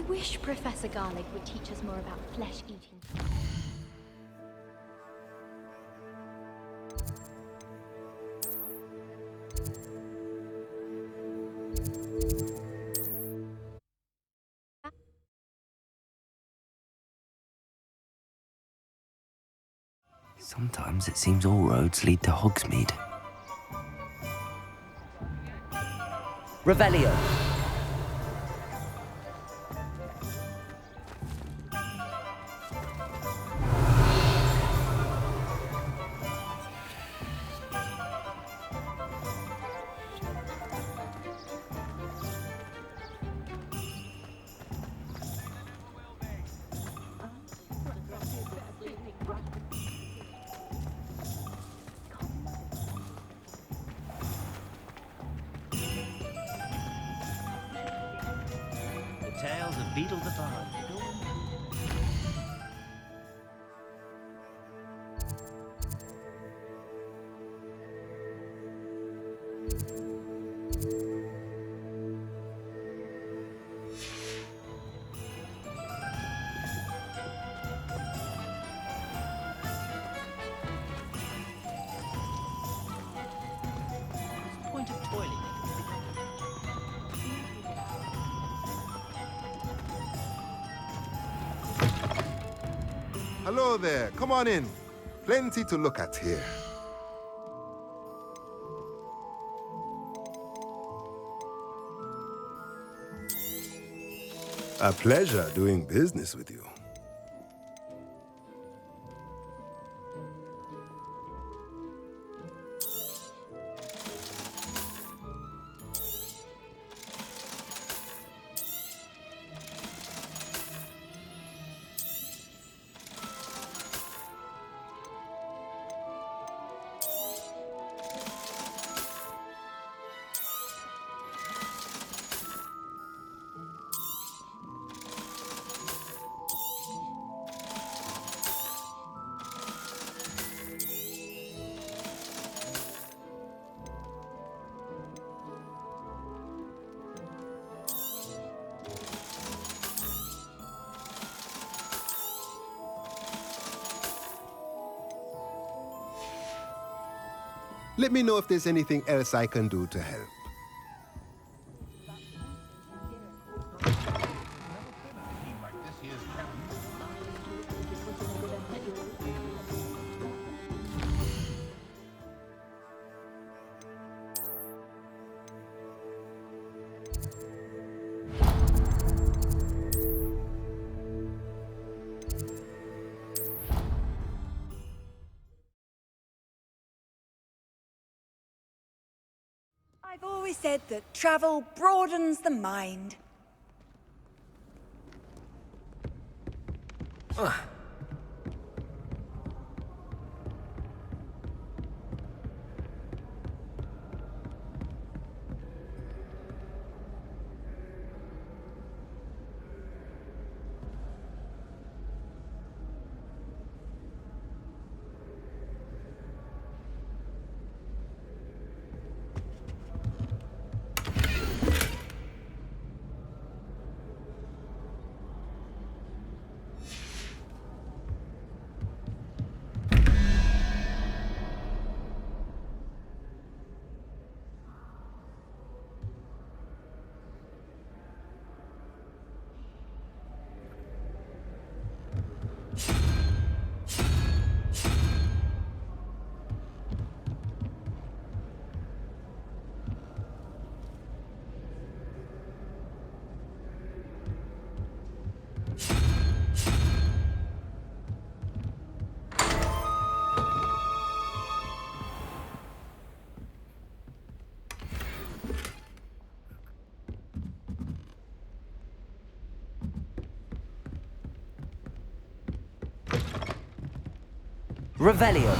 wish Professor Garlic would teach us more about flesh-eating. Sometimes it seems all roads lead to Hogsmeade. Revelio. Tales of Beetle the Bard. Point of toiling. Hello there, come on in. Plenty to look at here. A pleasure doing business with you. Let me know if there's anything else I can do to help. I've always said that travel broadens the mind. Revelio.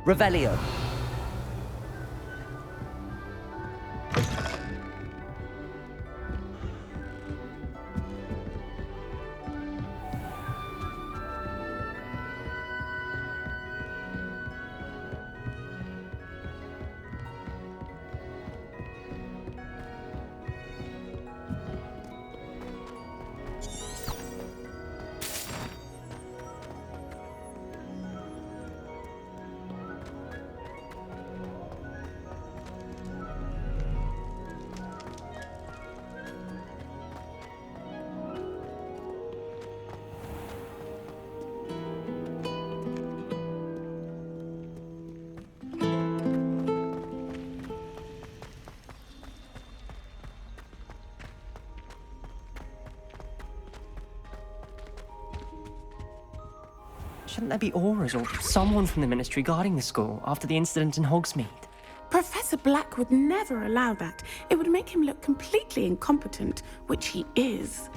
Revelio. Shouldn't there be auras or someone from the Ministry guarding the school after the incident in Hogsmeade? Professor Black would never allow that. It would make him look completely incompetent, which he is.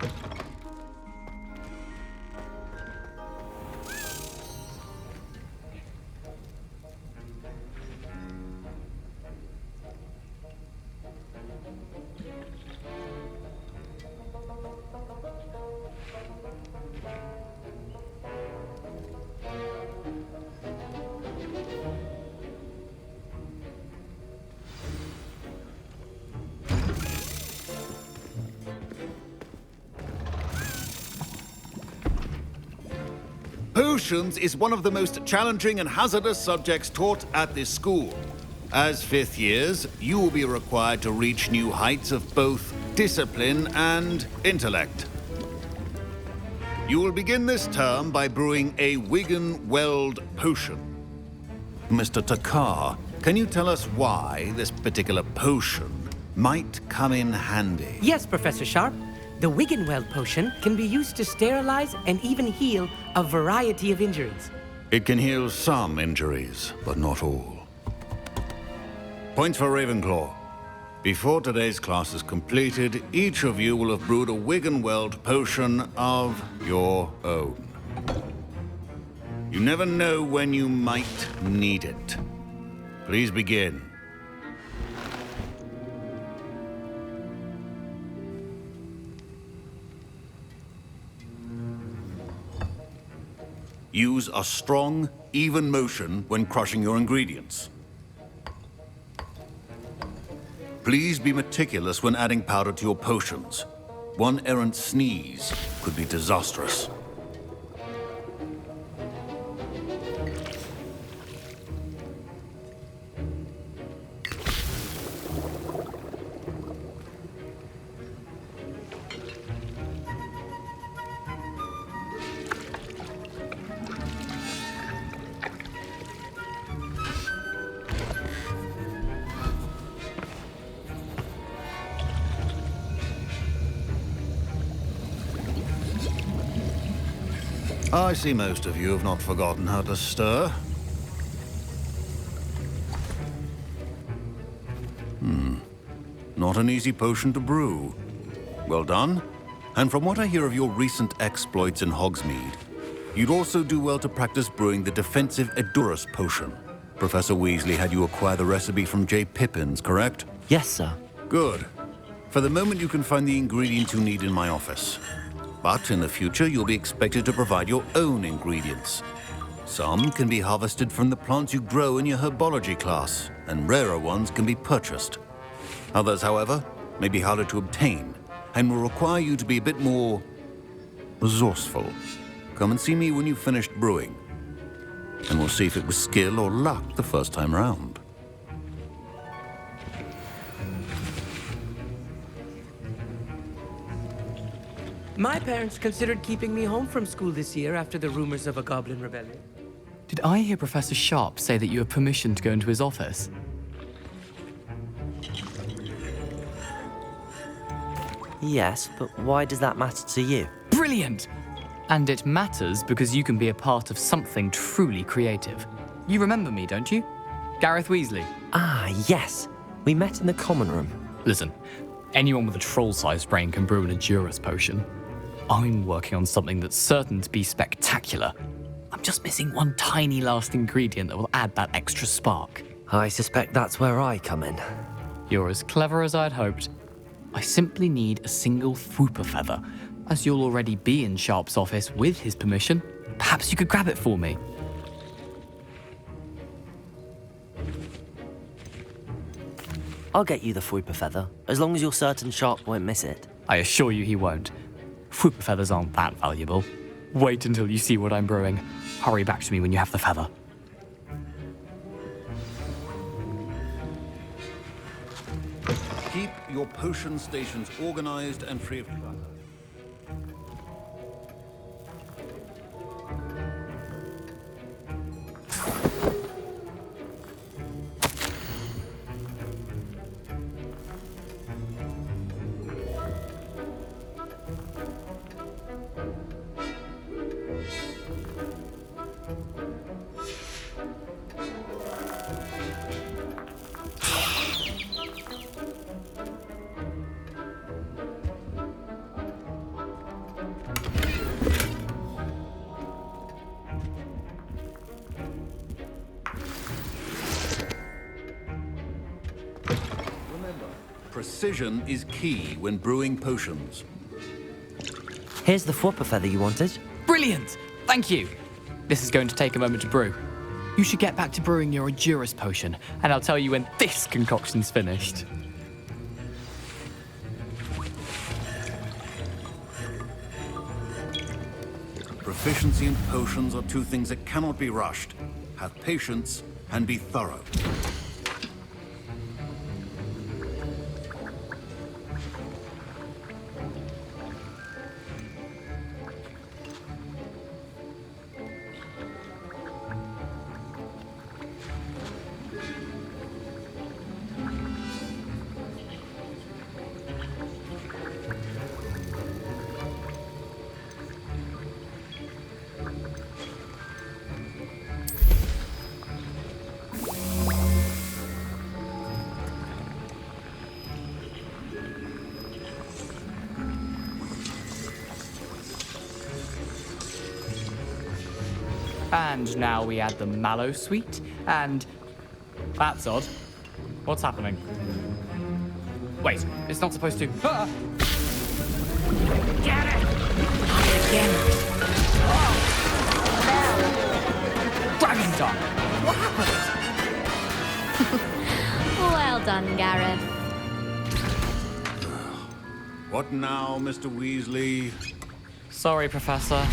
Potions is one of the most challenging and hazardous subjects taught at this school. As fifth years, you will be required to reach new heights of both discipline and intellect. You will begin this term by brewing a Wigan-Weld potion. Mr. Takar, can you tell us why this particular potion might come in handy? Yes, Professor Sharp. The Wigan-Weld potion can be used to sterilize and even heal a variety of injuries. It can heal some injuries, but not all. Points for Ravenclaw. Before today's class is completed, each of you will have brewed a Wigan-Weld potion of your own. You never know when you might need it. Please begin. Use a strong, even motion when crushing your ingredients. Please be meticulous when adding powder to your potions. One errant sneeze could be disastrous. I see most of you have not forgotten how to stir. Not an easy potion to brew. Well done. And from what I hear of your recent exploits in Hogsmeade, you'd also do well to practice brewing the defensive Edurus potion. Professor Weasley had you acquire the recipe from J. Pippins, correct? Yes, sir. Good. For the moment, you can find the ingredients you need in my office. But in the future, you'll be expected to provide your own ingredients. Some can be harvested from the plants you grow in your herbology class, and rarer ones can be purchased. Others, however, may be harder to obtain, and will require you to be a bit more resourceful. Come and see me when you've finished brewing, and we'll see if it was skill or luck the first time round. My parents considered keeping me home from school this year after the rumors of a goblin rebellion. Did I hear Professor Sharp say that you have permission to go into his office? Yes, but why does that matter to you? Brilliant! And it matters because you can be a part of something truly creative. You remember me, don't you? Gareth Weasley. Ah, yes. We met in the common room. Listen, anyone with a troll-sized brain can brew an Edurus potion. I'm working on something that's certain to be spectacular. I'm Just missing one tiny last ingredient that will add that extra spark. I suspect that's where I come in. You're as clever as I'd hoped. I simply need a single Fwooper feather. As you'll already be in Sharp's office with his permission, perhaps you could grab it for me. I'll get you the Fwooper feather, as long as you're certain Sharp won't miss it. I assure you he won't. Fwooper feathers aren't that valuable. Wait until you see what I'm brewing. Hurry back to me when you have the feather. Keep your potion stations organized and free of clutter. Precision is key when brewing potions. Here's the Fwooper feather you wanted. Brilliant! Thank you! This is going to take a moment to brew. You should get back to brewing your Endurus potion, and I'll tell you when this concoction's finished. Proficiency in potions are two things that cannot be rushed. Have patience and be thorough. And now we add the mallow sweet, and... That's odd. What's happening? Wait, it's not supposed to... Ah! Get it! Dragon Dog! What happened? Well done, Gareth. What now, Mr. Weasley? Sorry, Professor.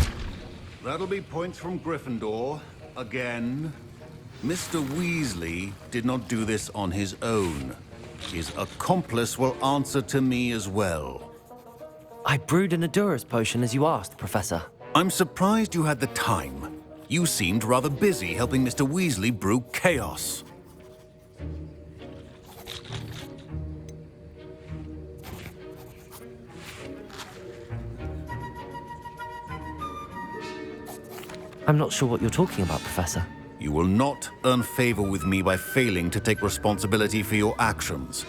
That'll be points from Gryffindor. Again. Mr. Weasley did not do this on his own. His accomplice will answer to me as well. I brewed an Endurus potion as you asked, Professor. I'm surprised you had the time. You seemed rather busy helping Mr. Weasley brew chaos. I'm not sure what you're talking about, Professor. You will not earn favor with me by failing to take responsibility for your actions.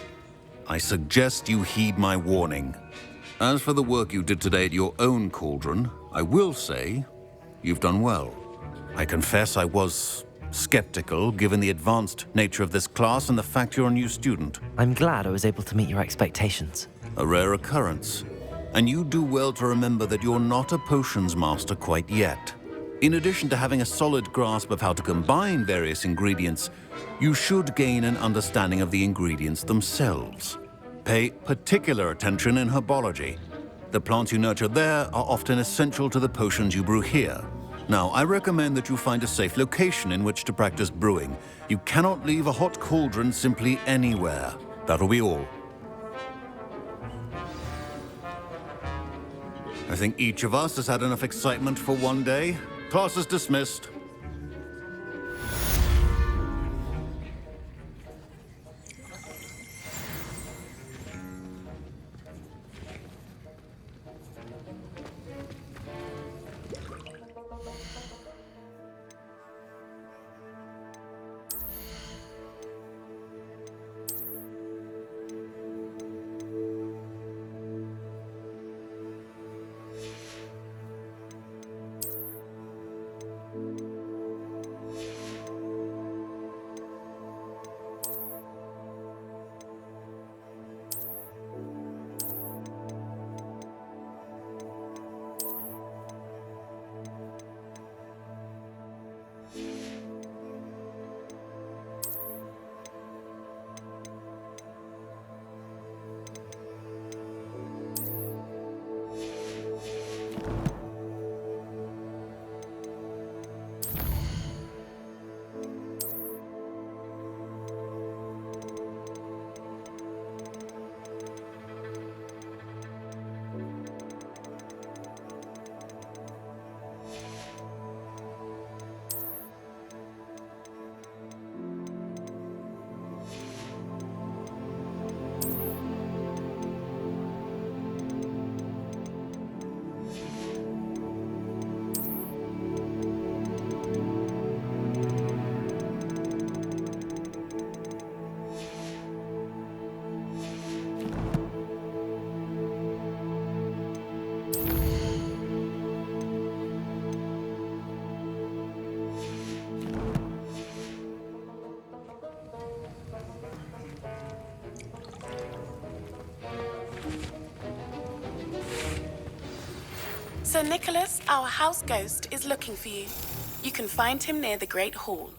I suggest you heed my warning. As for the work you did today at your own cauldron, I will say you've done well. I confess I was skeptical, given the advanced nature of this class and the fact you're a new student. I'm glad I was able to meet your expectations. A rare occurrence. And you do well to remember that you're not a potions master quite yet. In addition to having a solid grasp of how to combine various ingredients, you should gain an understanding of the ingredients themselves. Pay particular attention in herbology. The plants you nurture there are often essential to the potions you brew here. Now, I recommend that you find a safe location in which to practice brewing. You cannot leave a hot cauldron simply anywhere. That'll be all. I think each of us has had enough excitement for one day. Class is dismissed. Sir Nicholas, our house ghost, is looking for you. You can find him near the Great Hall.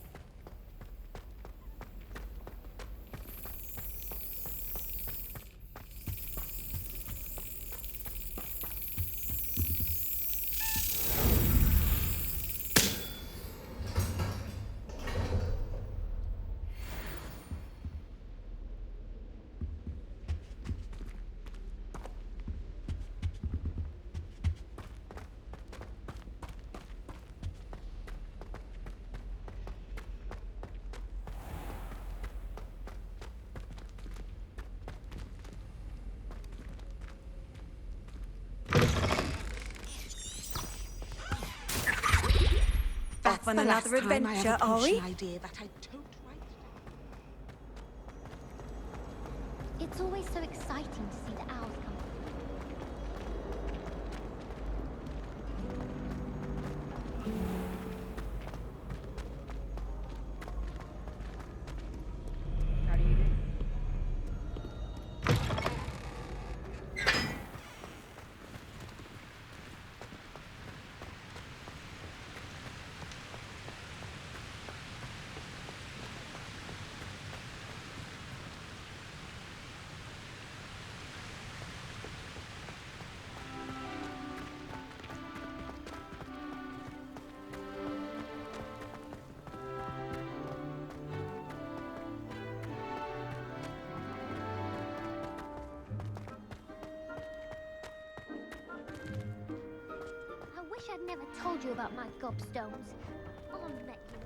Off on another adventure, are we? It's always so exciting to see the owls come. I wish I'd never told you about my gobstones. Mom met you.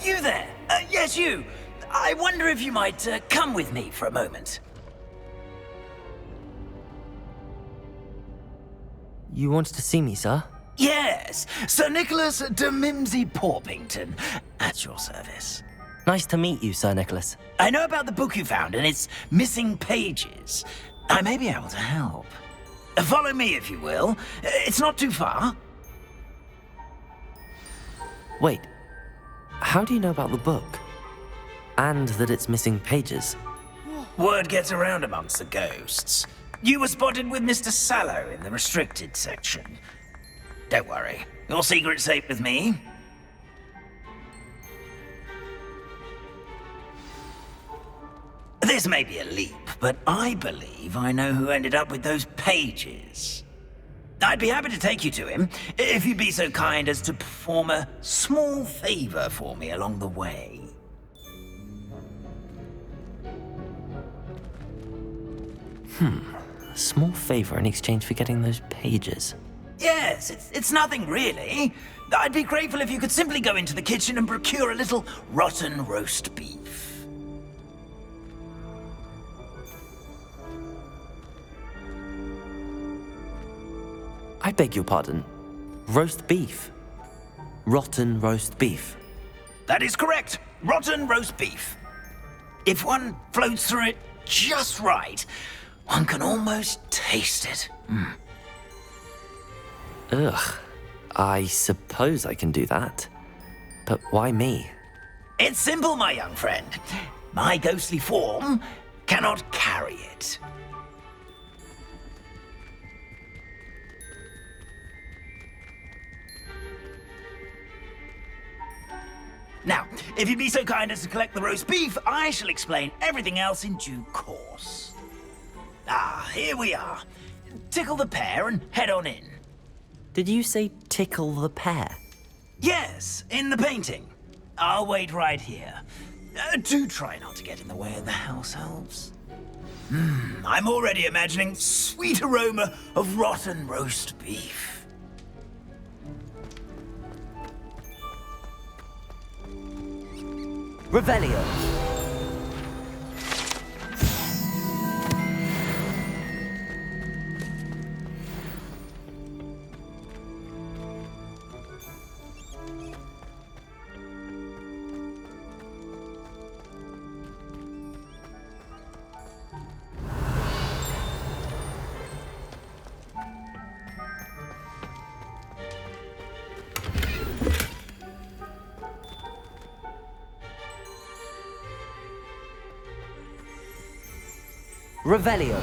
You there? Yes, you. I wonder if you might come with me for a moment. You wanted to see me, sir? Yes, Sir Nicholas de Mimsy Porpington, at your service. Nice to meet you, Sir Nicholas. I know about the book you found and its missing pages. I may be able to help. Follow me, if you will. It's not too far. Wait, how do you know about the book? And that it's missing pages? Word gets around amongst the ghosts. You were spotted with Mr. Sallow in the restricted section. Don't worry, your secret's safe with me. This may be a leap, but I believe I know who ended up with those pages. I'd be happy to take you to him, if you'd be so kind as to perform a small favor for me along the way. A small favor in exchange for getting those pages. Yes, it's nothing really. I'd be grateful if you could simply go into the kitchen and procure a little rotten roast beef. I beg your pardon. Roast beef. Rotten roast beef. That is correct. Rotten roast beef. If one floats through it just right, one can almost taste it. Ugh. I suppose I can do that. But why me? It's simple, my young friend. My ghostly form cannot carry it. Now, if you'd be so kind as to collect the roast beef, I shall explain everything else in due course. Ah, here we are. Tickle the pear and head on in. Did you say tickle the pear? Yes, in the painting. I'll wait right here. Do try not to get in the way of the house elves. I'm already imagining sweet aroma of rotten roast beef. Revelio. Revelio.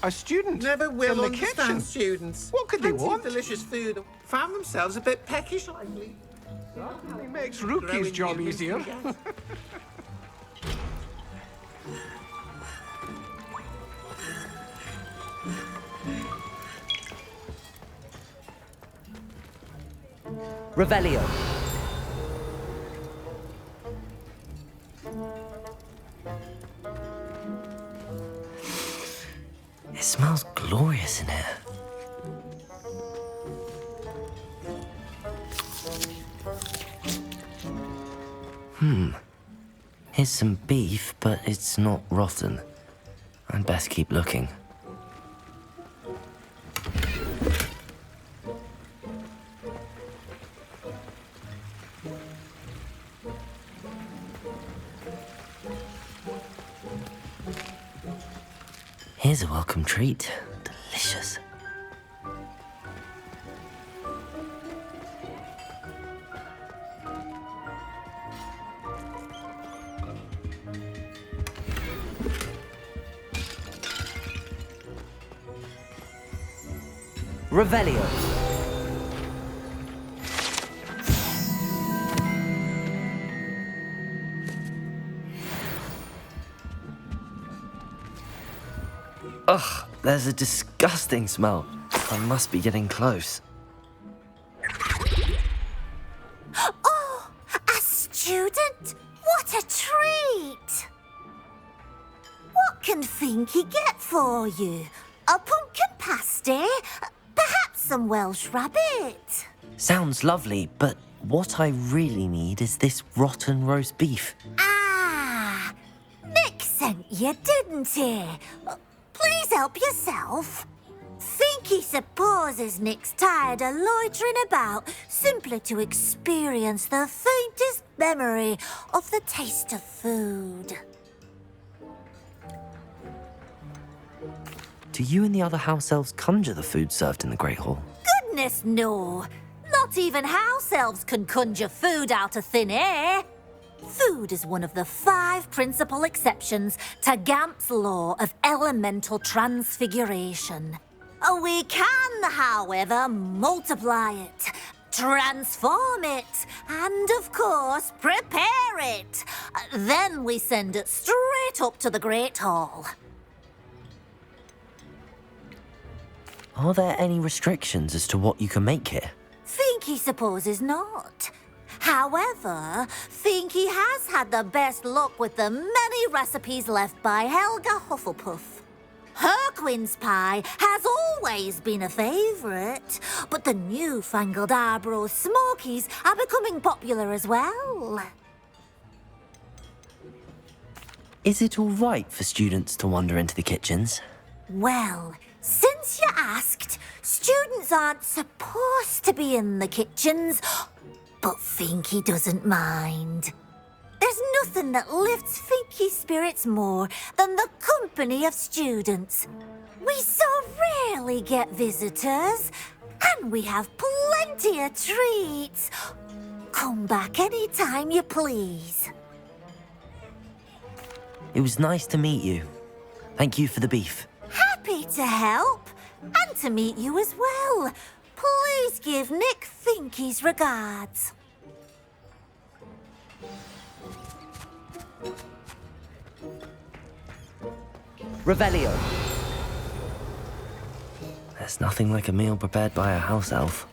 A student Never will in the understand kitchen. students. What could they Plenty of want? delicious food. Found themselves a bit peckish lately. It makes Rookie's Growing job humans easier. forget. Revelio. It smells glorious in here. Here's some beef, but it's not rotten. I'd best keep looking. Here's a welcome treat. Delicious. Revelio. Ugh, there's a disgusting smell. I must be getting close. Oh, a student? What a treat! What can Finky get for you? A pumpkin pasty? Perhaps some Welsh rabbit? Sounds lovely, but what I really need is this rotten roast beef. Ah, Nick sent you, didn't he? Please help yourself. Finky supposes Nick's tired of loitering about simply to experience the faintest memory of the taste of food. Do you and the other house elves conjure the food served in the Great Hall? Goodness, no. Not even house elves can conjure food out of thin air. Food is one of the 5 principal exceptions to Gamp's law of elemental transfiguration. We can, however, multiply it, transform it, and, of course, prepare it. Then we send it straight up to the Great Hall. Are there any restrictions as to what you can make here? Finky supposes not. However, Finky has had the best luck with the many recipes left by Helga Hufflepuff. Her quince pie has always been a favourite, but the newfangled Arbroath Smokies are becoming popular as well. Is it all right for students to wander into the kitchens? Well, since you asked, students aren't supposed to be in the kitchens, but Finky doesn't mind. There's nothing that lifts Finky's spirits more than the company of students. We so rarely get visitors, and we have plenty of treats. Come back any time you please. It was nice to meet you. Thank you for the beef. Happy to help, and to meet you as well. Please give Nick Finky's regards. Revelio. There's nothing like a meal prepared by a house elf.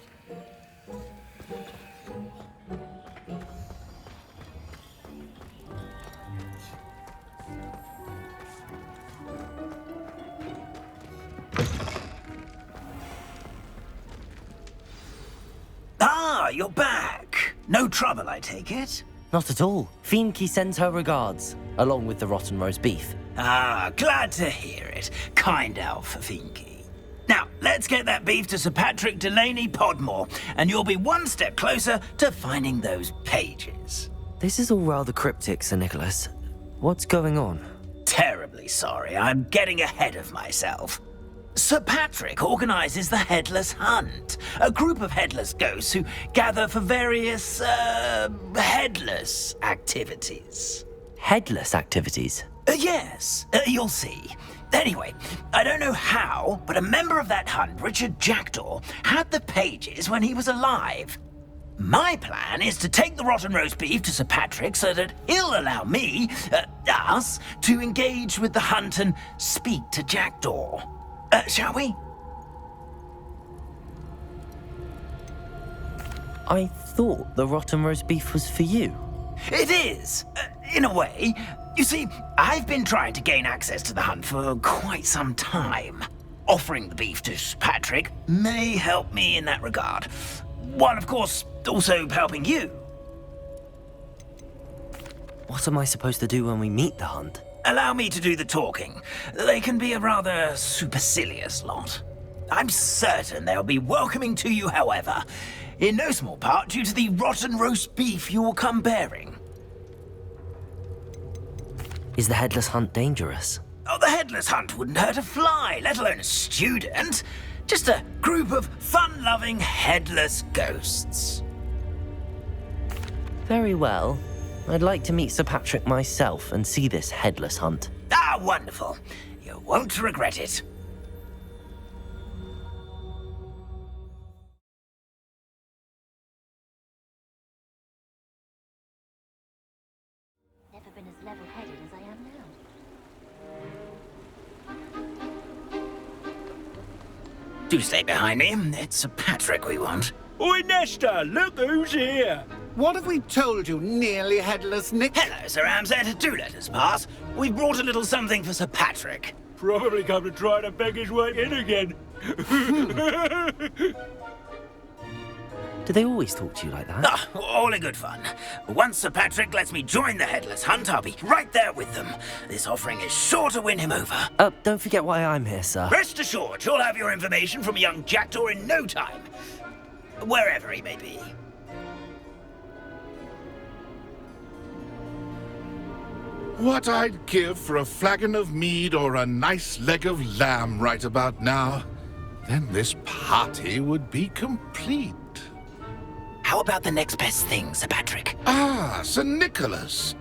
Ah, you're back. No trouble, I take it? Not at all. Fienke sends her regards, along with the rotten roast beef. Ah, glad to hear it. Kind elf, Fienke. Now, let's get that beef to Sir Patrick Delaney Podmore, and you'll be one step closer to finding those pages. This is all rather cryptic, Sir Nicholas. What's going on? Terribly sorry, I'm getting ahead of myself. Sir Patrick organizes the Headless Hunt, a group of headless ghosts who gather for various, headless activities. Headless activities? Yes, you'll see. Anyway, I don't know how, but a member of that hunt, Richard Jackdaw, had the pages when he was alive. My plan is to take the rotten roast beef to Sir Patrick so that he'll allow me, us, to engage with the hunt and speak to Jackdaw. Shall we? I thought the rotten roast beef was for you. It is, in a way. You see, I've been trying to gain access to the hunt for quite some time. Offering the beef to Patrick may help me in that regard. While, of course, also helping you. What am I supposed to do when we meet the hunt? Allow me to do the talking. They can be a rather supercilious lot. I'm certain they'll be welcoming to you, however, in no small part due to the rotten roast beef you will come bearing. Is the headless hunt dangerous? Oh, the headless hunt wouldn't hurt a fly, let alone a student. Just a group of fun-loving headless ghosts. Very well. I'd like to meet Sir Patrick myself and see this headless hunt. Ah, wonderful. You won't regret it. Never been as level-headed as I am now. Do stay behind me. It's Sir Patrick we want. Oi, Nesta, look who's here. What have we told you, nearly headless Nick? Hello, Sir Ramsay. Do let us pass. We've brought a little something for Sir Patrick. Probably come to try to beg his way in again. Do they always talk to you like that? Ah, all in good fun. Once Sir Patrick lets me join the Headless Hunt, I'll be right there with them. This offering is sure to win him over. Don't forget why I'm here, sir. Rest assured, you'll have your information from young Jackdaw in no time. Wherever he may be. What I'd give for a flagon of mead or a nice leg of lamb right about now. Then this party would be complete. How about the next best thing, Sir Patrick? Ah, Sir Nicholas.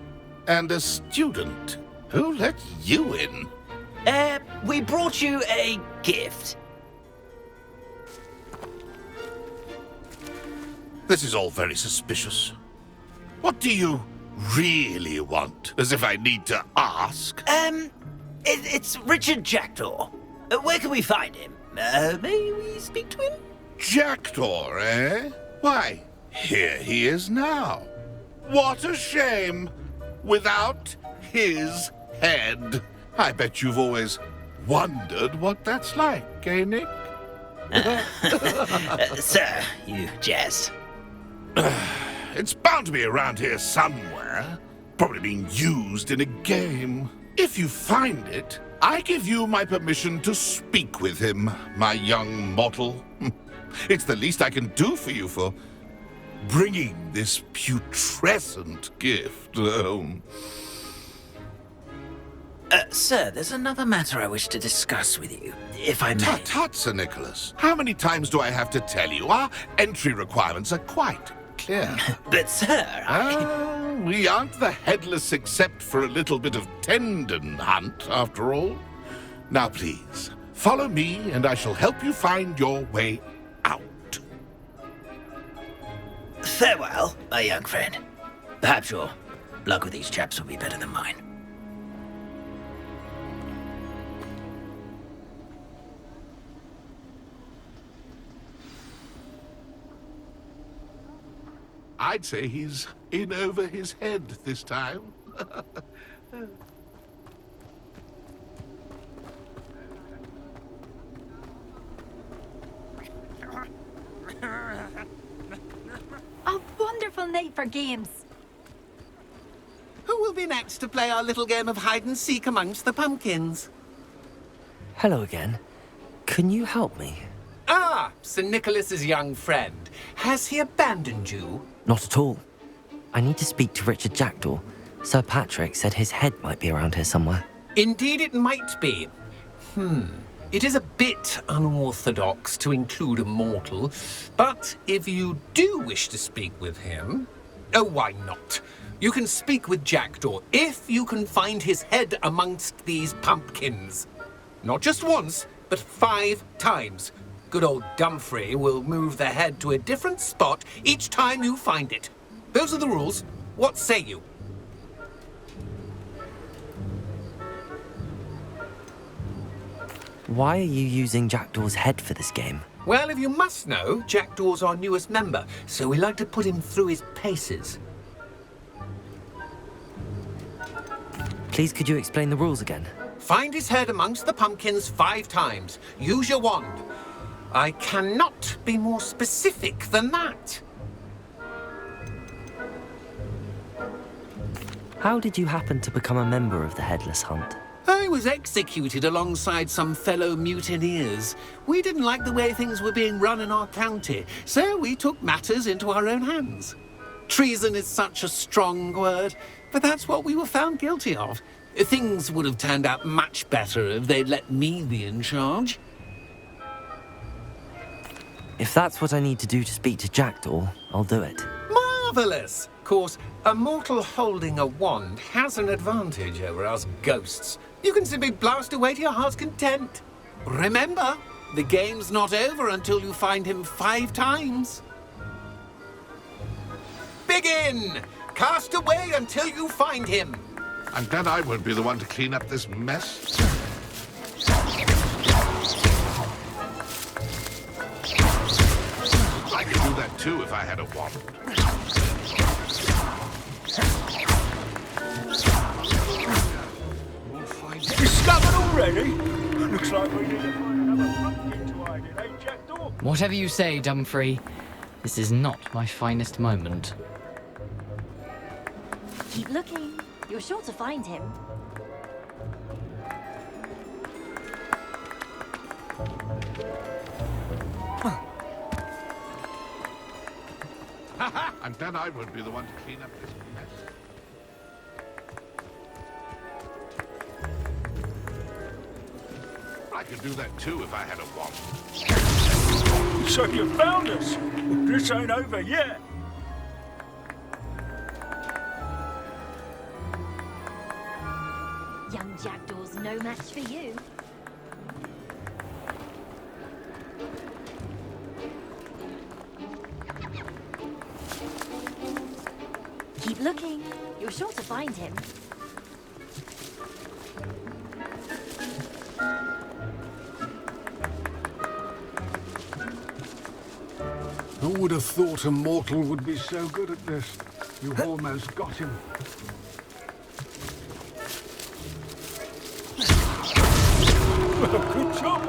And a student. Who let you in? We brought you a gift. This is all very suspicious. What do you really want? As if I need to ask. It's Richard Jackdaw. Where can we find him? May we speak to him? Jackdaw, eh? Why, here he is now. What a shame. Without his head. I bet you've always wondered what that's like, eh, Nick? Sir, you jest. It's bound to be around here somewhere. Probably being used in a game. If you find it, I give you my permission to speak with him, my young mortal. It's the least I can do for you for bringing this putrescent gift home. Sir, there's another matter I wish to discuss with you, if I may. Tut, tut, Sir Nicholas. How many times do I have to tell you? Our entry requirements are quite clear. But, sir, we aren't the headless except for a little bit of tendon hunt, after all. Now, please, follow me, and I shall help you find your way out. Farewell, my young friend. Perhaps your luck with these chaps will be better than mine. I'd say he's in over his head this time. A wonderful night for games. Who will be next to play our little game of hide and seek amongst the pumpkins? Hello again. Can you help me? Ah, Sir Nicholas's young friend. Has he abandoned you? Not at all. I need to speak to Richard Jackdaw. Sir Patrick said his head might be around here somewhere. Indeed it might be. It is a bit unorthodox to include a mortal, but if you do wish to speak with him... Oh, why not? You can speak with Jackdaw if you can find his head amongst these pumpkins. Not just once, but 5 times. Good old Dumfrey will move the head to a different spot each time you find it. Those are the rules. What say you? Why are you using Jackdaw's head for this game? Well, if you must know, Jackdaw's our newest member, so we like to put him through his paces. Please, could you explain the rules again? Find his head amongst the pumpkins 5 times. Use your wand. I cannot be more specific than that. How did you happen to become a member of the Headless Hunt? I was executed alongside some fellow mutineers. We didn't like the way things were being run in our county, so we took matters into our own hands. Treason is such a strong word, but that's what we were found guilty of. Things would have turned out much better if they'd let me be in charge. If that's what I need to do to speak to Jackdaw, I'll do it. Marvellous! Of course, a mortal holding a wand has an advantage over us ghosts. You can simply blast away to your heart's content. Remember, the game's not over until you find him 5 times. Begin! Cast away until you find him. I'm glad I won't be the one to clean up this mess. I could do that too if I had a wand. Discovered already? Looks like we need to find another pumpkin to hide in, eh, Jackdaw? Whatever you say, Dumfrey. This is not my finest moment. Keep looking. You're sure to find him. I'm glad I won't be the one to clean up this mess. I could do that too if I had a wand. So you found us. This ain't over yet. Young Jackdaw's no match for you. Keep looking. You're sure to find him. Who would have thought a mortal would be so good at this? You've almost got him. Good job.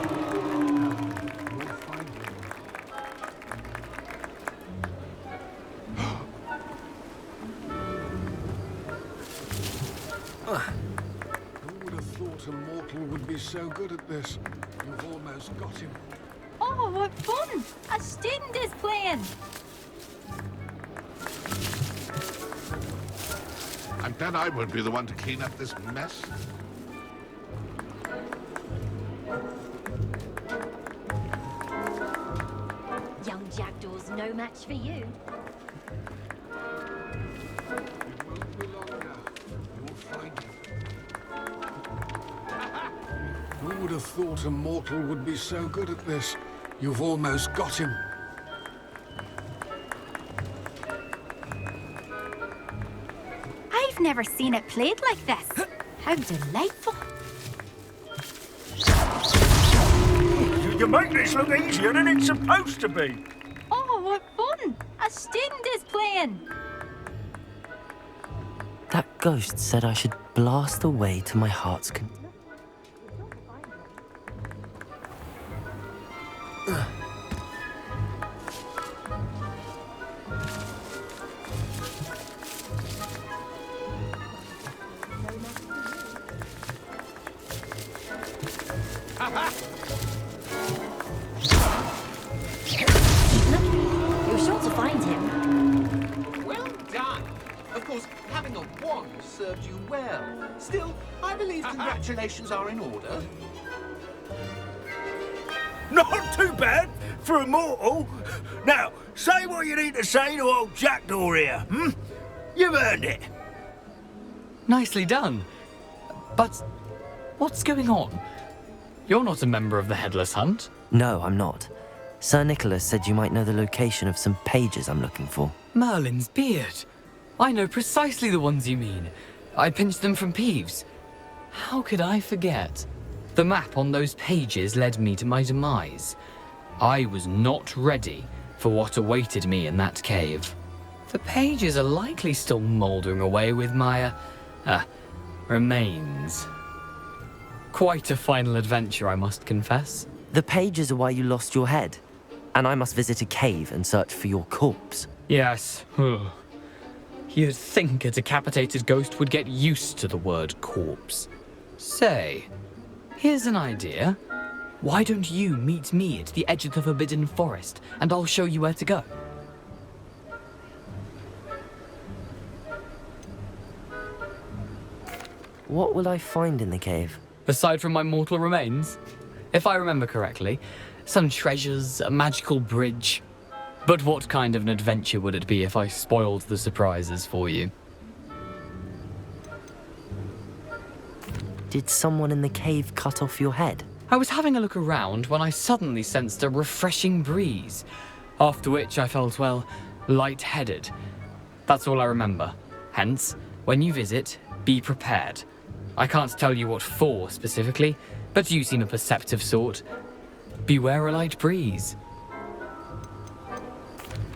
Who would have thought a mortal would be so good at this? You've almost got him. Oh, what fun! A student is playing. I'm glad I won't be the one to clean up this mess. Young Jackdaw's no match for you. It won't be long now. You'll find him. Who would have thought a mortal would be so good at this? You've almost got him. I've never seen it played like this. How delightful. You make this look easier than it's supposed to be. Oh, what fun! A student is playing. That ghost said I should blast away to my heart's content. of Wands served you well. Still, I believe congratulations are in order. Not too bad for a mortal. Now, say what you need to say to old Jackdaw here, hmm? You've earned it. Nicely done. But what's going on? You're not a member of the Headless Hunt. No, I'm not. Sir Nicholas said you might know the location of some pages I'm looking for. Merlin's beard. I know precisely the ones you mean. I pinched them from Peeves. How could I forget? The map on those pages led me to my demise. I was not ready for what awaited me in that cave. The pages are likely still mouldering away with my, remains. Quite a final adventure, I must confess. The pages are why you lost your head, and I must visit a cave and search for your corpse. Yes. You'd think a decapitated ghost would get used to the word corpse. Say, here's an idea. Why don't you meet me at the edge of the Forbidden Forest, and I'll show you where to go? What will I find in the cave? Aside from my mortal remains? If I remember correctly, some treasures, a magical bridge. But what kind of an adventure would it be if I spoiled the surprises for you? Did someone in the cave cut off your head? I was having a look around when I suddenly sensed a refreshing breeze, after which I felt, well, lightheaded. That's all I remember. Hence, when you visit, be prepared. I can't tell you what for specifically, but you seem a perceptive sort. Beware a light breeze.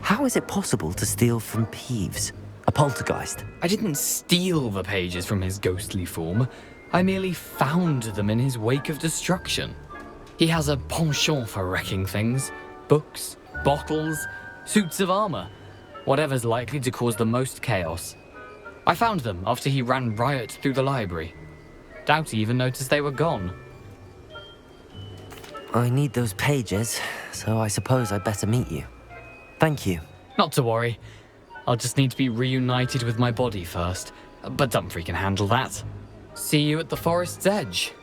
How is it possible to steal from Peeves, a poltergeist? I didn't steal the pages from his ghostly form. I merely found them in his wake of destruction. He has a penchant for wrecking things. Books, bottles, suits of armor. Whatever's likely to cause the most chaos. I found them after he ran riot through the library. Doubt he even noticed they were gone. I need those pages, so I suppose I'd better meet you. Thank you. Not to worry. I'll just need to be reunited with my body first. But Dumfries can handle that. See you at the forest's edge.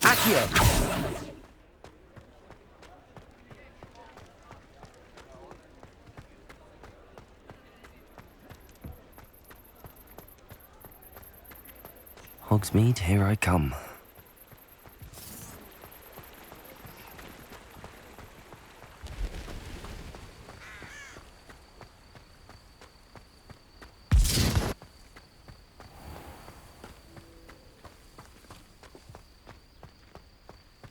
Accio! Hogsmeade, here I come.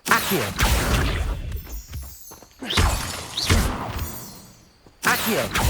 Accio! Accio!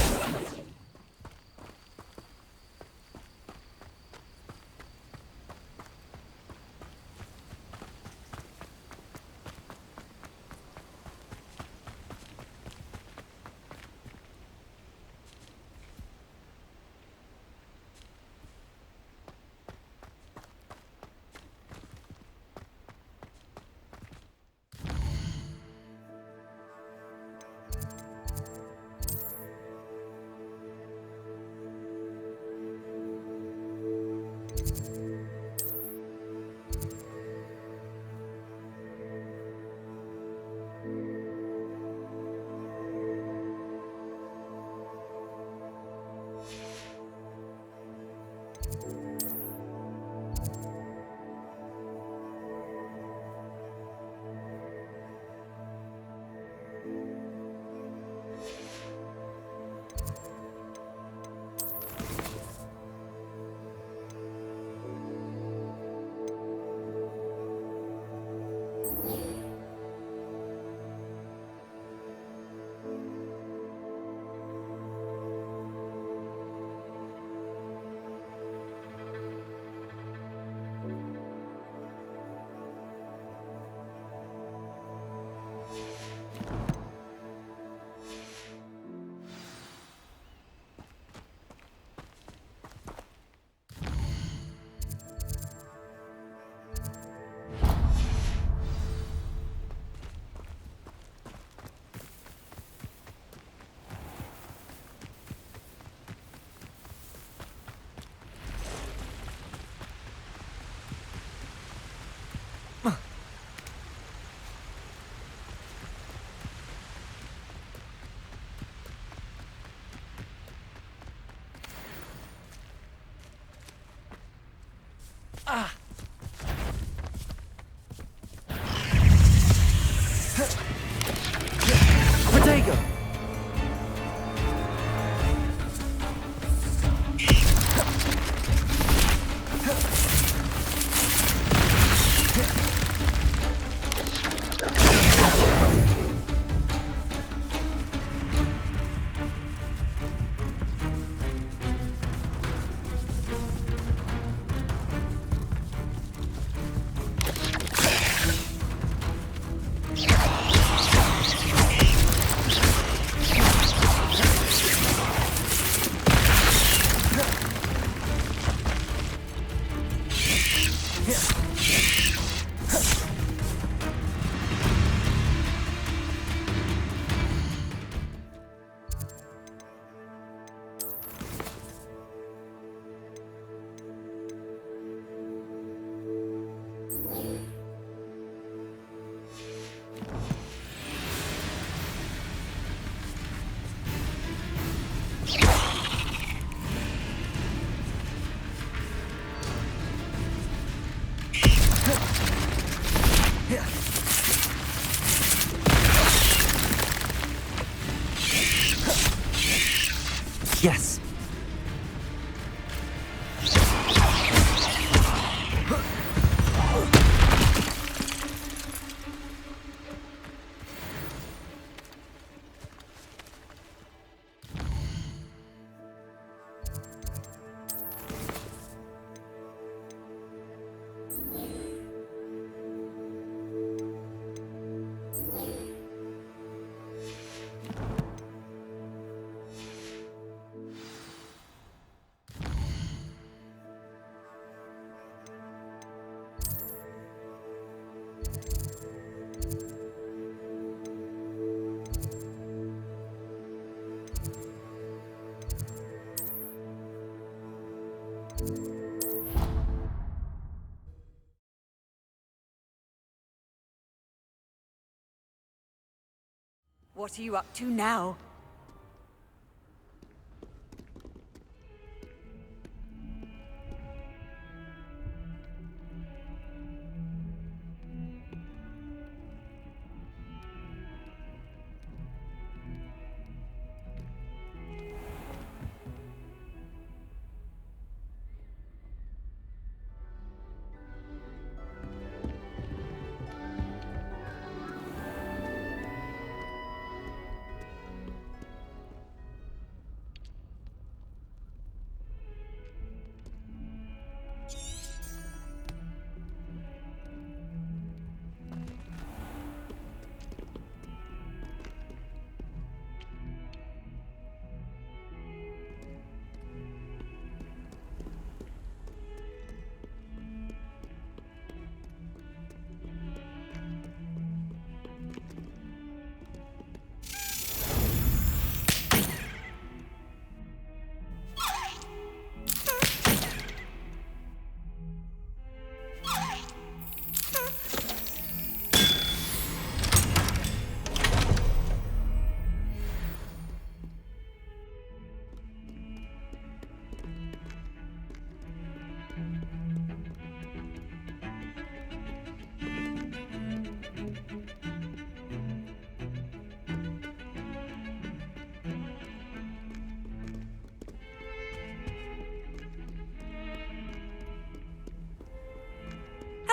Ah! Protego! Yes. What are you up to now?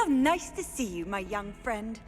How nice to see you, my young friend.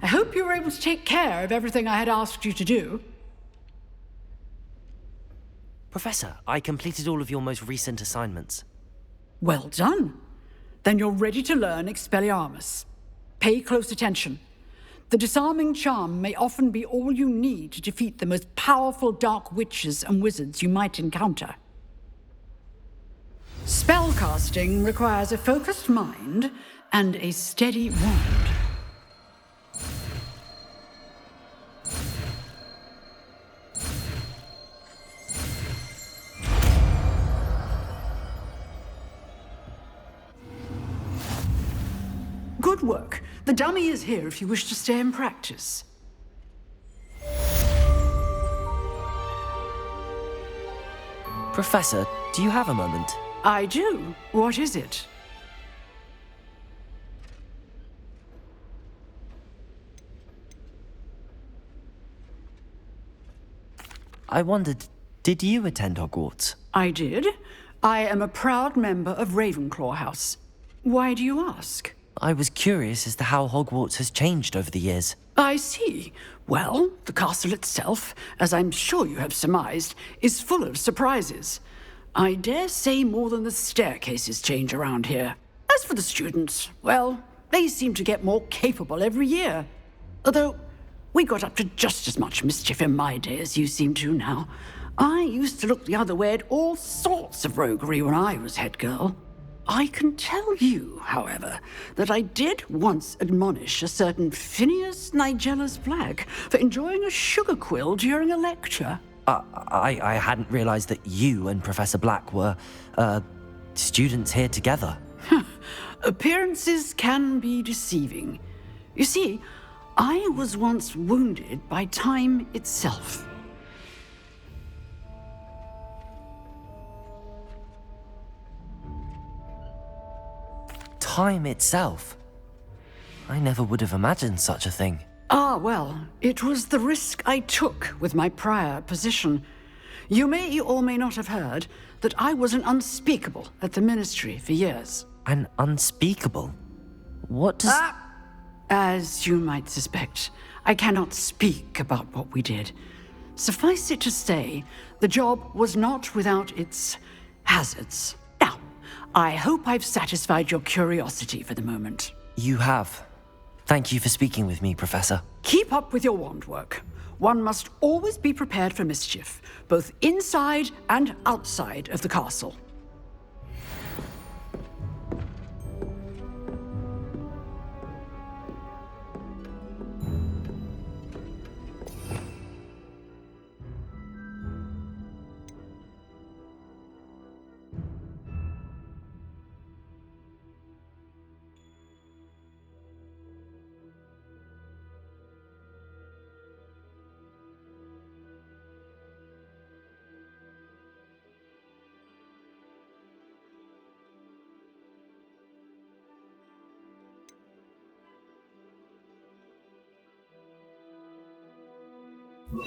I hope you were able to take care of everything I had asked you to do. Professor, I completed all of your most recent assignments. Well done. Then you're ready to learn Expelliarmus. Pay close attention. The disarming charm may often be all you need to defeat the most powerful dark witches and wizards you might encounter. Spellcasting requires a focused mind and a steady wand. Good work. The dummy is here if you wish to stay and practice. Professor, do you have a moment? I do. What is it? I wondered, did you attend Hogwarts? I did. I am a proud member of Ravenclaw House. Why do you ask? I was curious as to how Hogwarts has changed over the years. I see. Well, the castle itself, as I'm sure you have surmised, is full of surprises. I dare say more than the staircases change around here. As for the students, well, they seem to get more capable every year. Although, we got up to just as much mischief in my day as you seem to now. I used to look the other way at all sorts of roguery when I was head girl. I can tell you, however, that I did once admonish a certain Phineas Nigella's Black for enjoying a sugar quill during a lecture. I hadn't realized that you and Professor Black were, students here together. Appearances can be deceiving. You see, I was once wounded by time itself. Time itself? I never would have imagined such a thing. Ah, well, it was the risk I took with my prior position. You may or may not have heard that I was an unspeakable at the Ministry for years. An unspeakable? What does... As you might suspect, I cannot speak about what we did. Suffice it to say, the job was not without its hazards. Now, I hope I've satisfied your curiosity for the moment. You have. Thank you for speaking with me, Professor. Keep up with your wand work. One must always be prepared for mischief, both inside and outside of the castle. You